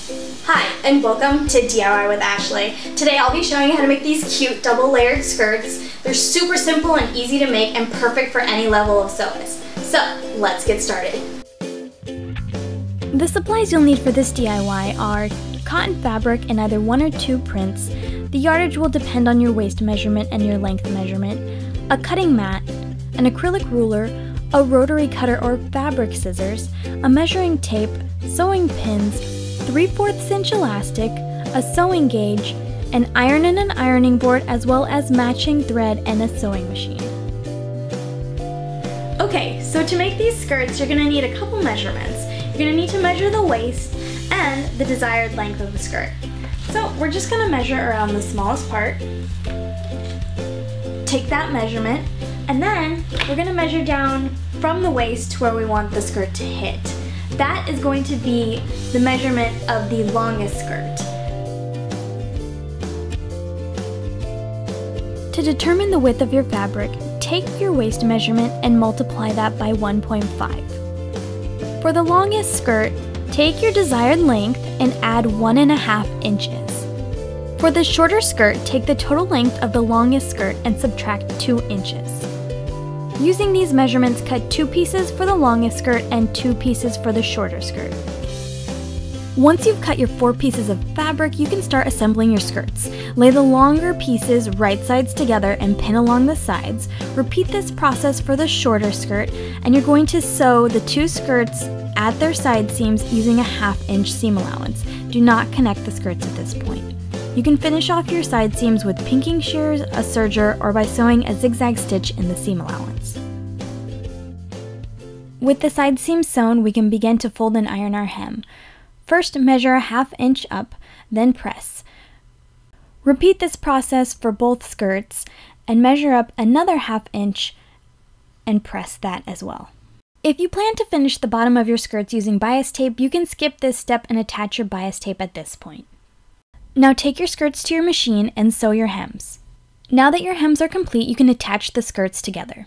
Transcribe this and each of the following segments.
Hi, and welcome to DIY with Ashley. Today I'll be showing you how to make these cute double-layered skirts. They're super simple and easy to make and perfect for any level of sewist. So, let's get started. The supplies you'll need for this DIY are cotton fabric in either 1 or 2 prints. The yardage will depend on your waist measurement and your length measurement, a cutting mat, an acrylic ruler, a rotary cutter or fabric scissors, a measuring tape, sewing pins, 3/4 inch elastic, a sewing gauge, an iron and an ironing board, as well as matching thread and a sewing machine. Okay, so to make these skirts, you're going to need a couple measurements. You're going to need to measure the waist and the desired length of the skirt. So we're just going to measure around the smallest part, take that measurement, and then we're going to measure down from the waist to where we want the skirt to hit. That is going to be the measurement of the longest skirt. To determine the width of your fabric, take your waist measurement and multiply that by 1.5. For the longest skirt, take your desired length and add 1.5 inches. For the shorter skirt, take the total length of the longest skirt and subtract 2 inches. Using these measurements, cut 2 pieces for the longest skirt and 2 pieces for the shorter skirt. Once you've cut your 4 pieces of fabric, you can start assembling your skirts. Lay the longer pieces right sides together and pin along the sides. Repeat this process for the shorter skirt, and you're going to sew the 2 skirts at their side seams using a 1/2 inch seam allowance. Do not connect the skirts at this point. You can finish off your side seams with pinking shears, a serger, or by sewing a zigzag stitch in the seam allowance. With the side seams sewn, we can begin to fold and iron our hem. First, measure a 1/2 inch up, then press. Repeat this process for both skirts, and measure up another 1/2 inch and press that as well. If you plan to finish the bottom of your skirts using bias tape, you can skip this step and attach your bias tape at this point. Now take your skirts to your machine and sew your hems. Now that your hems are complete, you can attach the skirts together.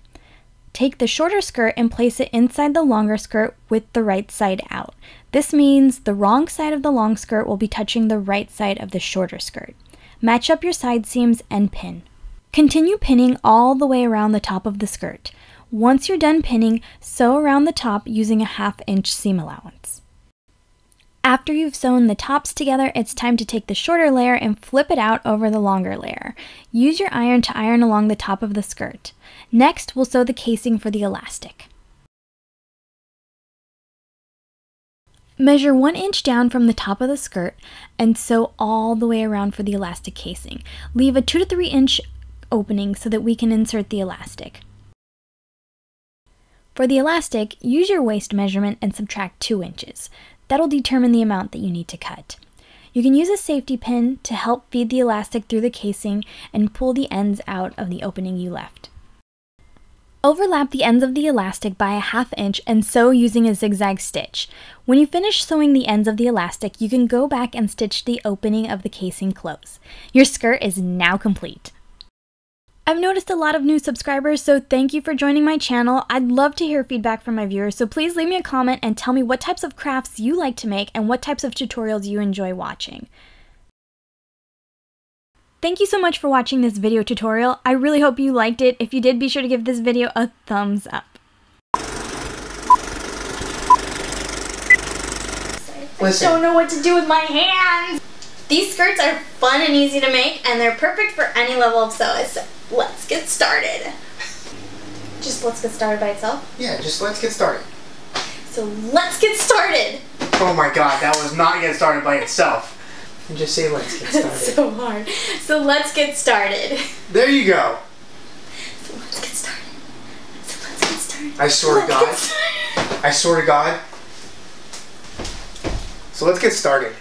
Take the shorter skirt and place it inside the longer skirt with the right side out. This means the wrong side of the long skirt will be touching the right side of the shorter skirt. Match up your side seams and pin. Continue pinning all the way around the top of the skirt. Once you're done pinning, sew around the top using a 1/2 inch seam allowance. After you've sewn the tops together, it's time to take the shorter layer and flip it out over the longer layer. Use your iron to iron along the top of the skirt. Next, we'll sew the casing for the elastic. Measure 1 inch down from the top of the skirt and sew all the way around for the elastic casing. Leave a 2 to 3 inch opening so that we can insert the elastic. For the elastic, use your waist measurement and subtract 2 inches. That'll determine the amount that you need to cut. You can use a safety pin to help feed the elastic through the casing and pull the ends out of the opening you left. Overlap the ends of the elastic by a 1/2 inch and sew using a zigzag stitch. When you finish sewing the ends of the elastic, you can go back and stitch the opening of the casing close. Your skirt is now complete. I've noticed a lot of new subscribers, so thank you for joining my channel. I'd love to hear feedback from my viewers, so please leave me a comment and tell me what types of crafts you like to make and what types of tutorials you enjoy watching. Thank you so much for watching this video tutorial. I really hope you liked it. If you did, be sure to give this video a thumbs up. I don't know what to do with my hands! These skirts are fun and easy to make, and they're perfect for any level of sewist. So let's get started. Just let's get started by itself? Yeah, just let's get started. So let's get started! Oh my god, that was not get started by itself. And just say let's get started. That's so hard. So let's get started. There you go. So let's get started. So let's get started. I swear to God. I swear to God. So let's get started.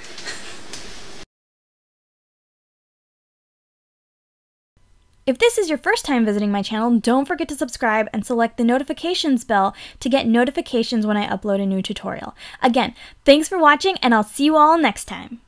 If this is your first time visiting my channel, don't forget to subscribe and select the notifications bell to get notifications when I upload a new tutorial. Again, thanks for watching, and I'll see you all next time.